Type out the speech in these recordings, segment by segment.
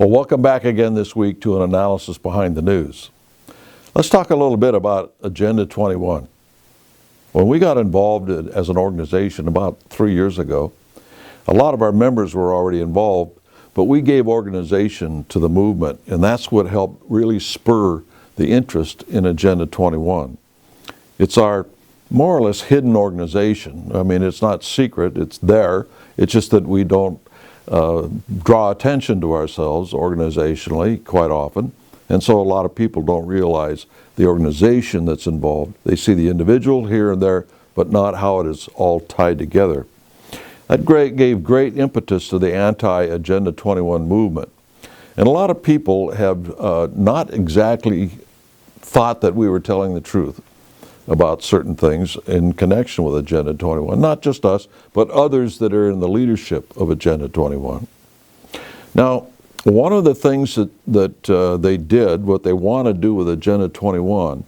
Well, welcome back again this week to an analysis behind the news. Let's talk a little bit about Agenda 21. When we got involved as an organization about 3 years ago, a lot of our members were already involved, but we gave organization to the movement, and that's what helped really spur the interest in Agenda 21. It's our more or less hidden organization. I mean, it's not secret, it's there. It's just that we don't draw attention to ourselves organizationally quite often, and so a lot of people don't realize the organization that's involved. They see the individual here and there, but not how it is all tied together. That gave great impetus to the anti-Agenda 21 movement. And a lot of people have not exactly thought that we were telling the truth about certain things in connection with Agenda 21. Not just us, but others that are in the leadership of Agenda 21. Now, one of the things that they did, what they want to do with Agenda 21,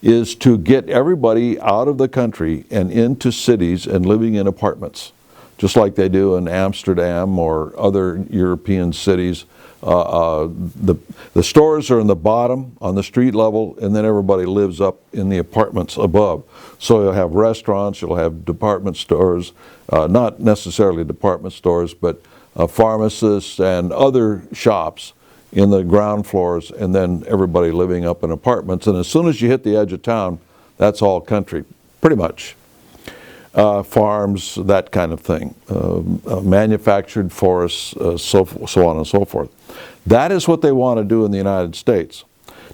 is to get everybody out of the country and into cities and living in apartments, just like they do in Amsterdam or other European cities. The stores are in the bottom on the street level, and then everybody lives up in the apartments above. So you'll have restaurants, you'll have department stores, not necessarily department stores, but pharmacists and other shops in the ground floors, and then everybody living up in apartments. And as soon as you hit the edge of town, that's all country, pretty much. Farms, that kind of thing, manufactured forests, so on and so forth. That is what they want to do in the United States.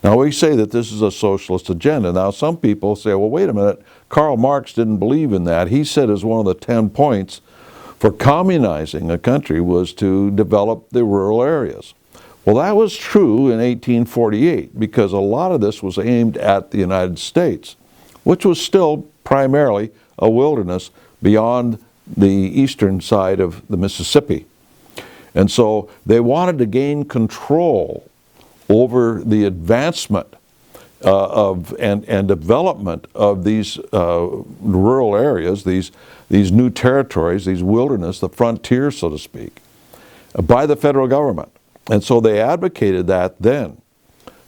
Now, we say that this is a socialist agenda. Now, some people say, well, wait a minute, Karl Marx didn't believe in that. He said as one of the 10 points for communizing a country was to develop the rural areas. Well, that was true in 1848 because a lot of this was aimed at the United States, which was still primarily a wilderness beyond the eastern side of the Mississippi. And so they wanted to gain control over the advancement and development of these rural areas, these new territories, these wilderness, the frontier, so to speak, by the federal government. And so they advocated that then.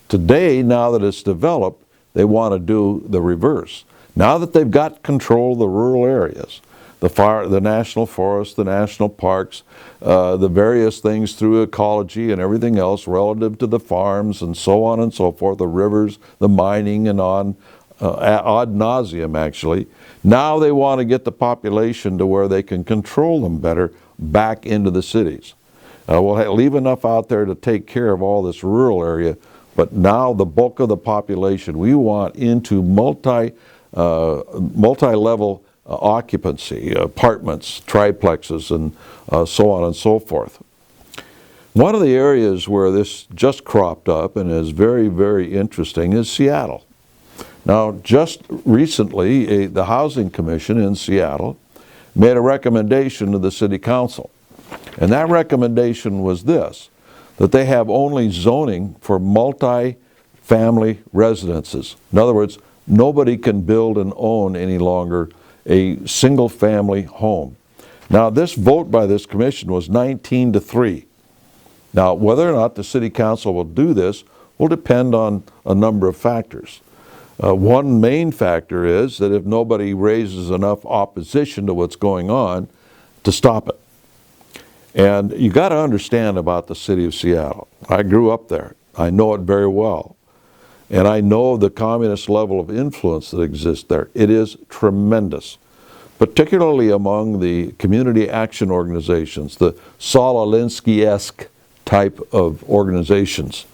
Today, now that it's developed, they want to do the reverse. Now that they've got control of the rural areas, the national forests, the national parks, the various things through ecology and everything else relative to the farms and so on and so forth, the rivers, the mining and on, ad nauseum actually. Now they want to get the population to where they can control them better back into the cities. We'll leave enough out there to take care of all this rural area, but now the bulk of the population we want into multi-level occupancy, apartments, triplexes, and so on and so forth. One of the areas where this just cropped up and is very, very interesting is Seattle. Now, just recently, the Housing Commission in Seattle made a recommendation to the City Council. And that recommendation was this, that they have only zoning for multi-family residences. In other words, nobody can build and own any longer a single-family home. Now, this vote by this commission was 19-3. Now, whether or not the City Council will do this will depend on a number of factors. One main factor is that if nobody raises enough opposition to what's going on to stop it. And you got to understand about the city of Seattle. I grew up there. I know it very well. And I know the communist level of influence that exists there. It is tremendous, particularly among the community action organizations, the Saul Alinsky-esque type of organizations.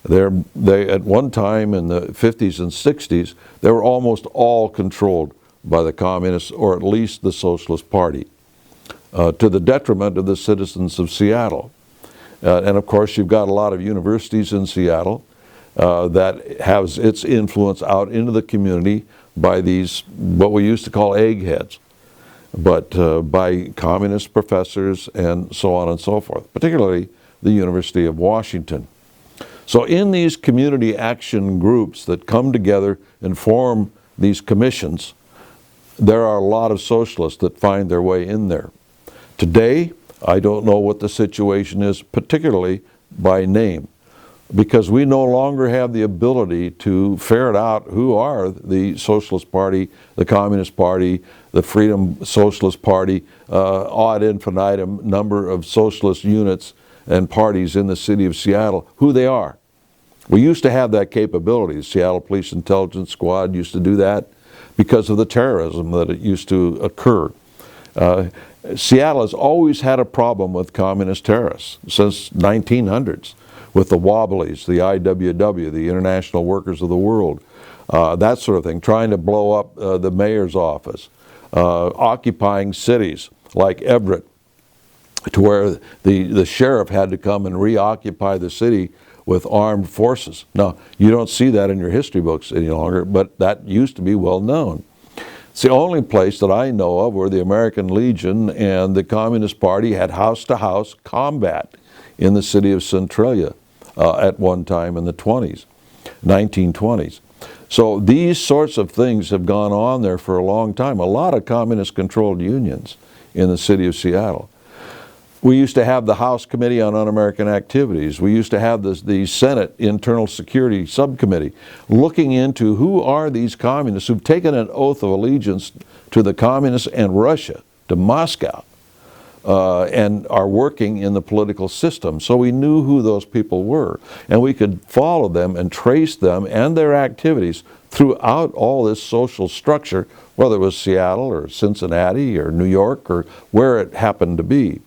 They at one time in the 50s and 60s, they were almost all controlled by the communists or at least the Socialist Party, to the detriment of the citizens of Seattle. And of course, you've got a lot of universities in Seattle that has its influence out into the community by these, what we used to call eggheads, but by communist professors and so on and so forth, particularly the University of Washington. So in these community action groups that come together and form these commissions, there are a lot of socialists that find their way in there. Today, I don't know what the situation is, particularly by name, because we no longer have the ability to ferret out who are the Socialist Party, the Communist Party, the Freedom Socialist Party, ad infinitum number of socialist units and parties in the city of Seattle, who they are. We used to have that capability. The Seattle Police Intelligence Squad used to do that because of the terrorism that it used to occur. Seattle has always had a problem with communist terrorists since 1900s, with the Wobblies, the IWW, the International Workers of the World, that sort of thing, trying to blow up the mayor's office, occupying cities like Everett, to where the sheriff had to come and reoccupy the city with armed forces. Now, you don't see that in your history books any longer, but that used to be well known. It's the only place that I know of where the American Legion and the Communist Party had house-to-house combat in the city of Centralia at one time in the 1920s. So these sorts of things have gone on there for a long time. A lot of communist-controlled unions in the city of Seattle. We used to have the House Committee on Un-American Activities. We used to have the Senate Internal Security Subcommittee looking into who are these communists who've taken an oath of allegiance to the communists and Russia, to Moscow, and are working in the political system. So we knew who those people were, and we could follow them and trace them and their activities throughout all this social structure, whether it was Seattle or Cincinnati or New York or where it happened to be.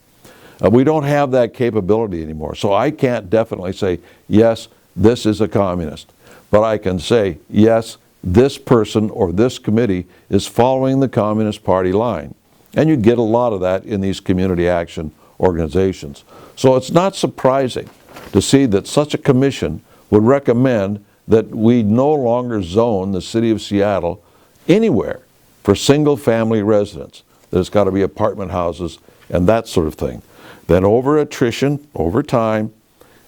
We don't have that capability anymore. So I can't definitely say, yes, this is a communist. But I can say, yes, this person or this committee is following the Communist Party line. And you get a lot of that in these community action organizations. So it's not surprising to see that such a commission would recommend that we no longer zone the city of Seattle anywhere for single-family residents. There's got to be apartment houses and that sort of thing. Then over attrition, over time,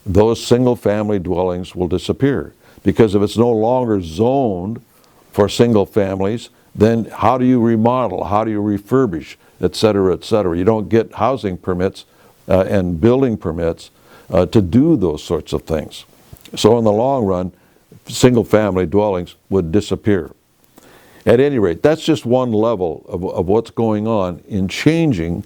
those single-family dwellings will disappear. Because if it's no longer zoned for single families, then how do you remodel? How do you refurbish, et cetera, et cetera? You don't get housing permits and building permits to do those sorts of things. So in the long run, single-family dwellings would disappear. At any rate, that's just one level of what's going on in changing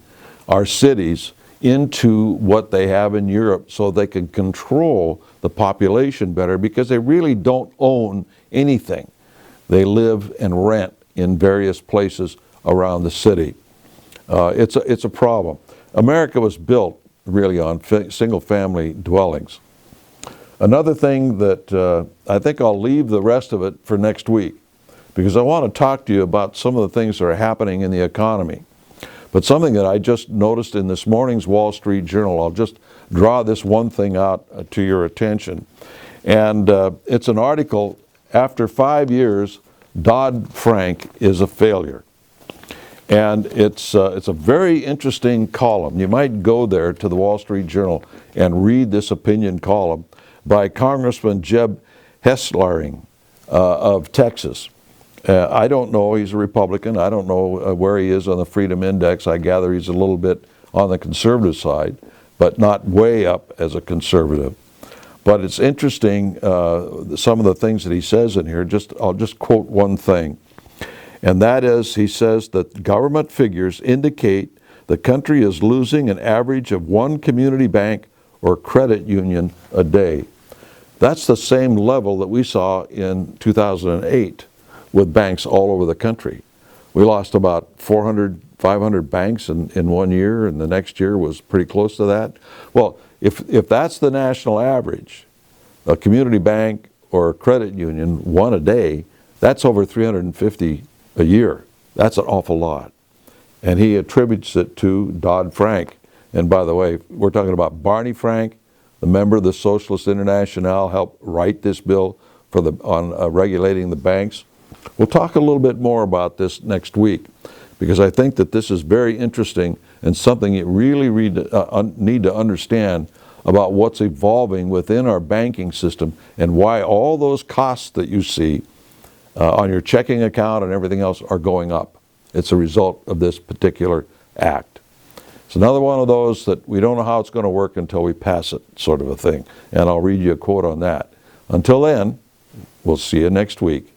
our cities into what they have in Europe so they can control the population better, because they really don't own anything. They live and rent in various places around the city. It's a problem. America was built really on single-family dwellings. Another thing that I think I'll leave the rest of it for next week, because I want to talk to you about some of the things that are happening in the economy. But something that I just noticed in this morning's Wall Street Journal, I'll just draw this one thing out to your attention. And it's an article, after 5 years, Dodd-Frank is a failure. And it's a very interesting column. You might go there to the Wall Street Journal and read this opinion column by Congressman Jeb Hensarling of Texas. I don't know, he's a Republican. I don't know where he is on the Freedom Index. I gather he's a little bit on the conservative side, but not way up as a conservative. But it's interesting, some of the things that he says in here. I'll just quote one thing. And that is, he says that government figures indicate the country is losing an average of one community bank or credit union a day. That's the same level that we saw in 2008. With banks all over the country. We lost about 400, 500 banks in 1 year, and the next year was pretty close to that. Well, if that's the national average, a community bank or a credit union, one a day, that's over 350 a year. That's an awful lot. And he attributes it to Dodd-Frank. And by the way, we're talking about Barney Frank, the member of the Socialist International, helped write this bill on regulating the banks. We'll talk a little bit more about this next week, because I think that this is very interesting and something you really need to understand about what's evolving within our banking system and why all those costs that you see on your checking account and everything else are going up. It's a result of this particular act. It's another one of those that we don't know how it's going to work until we pass it, sort of a thing. And I'll read you a quote on that. Until then, we'll see you next week.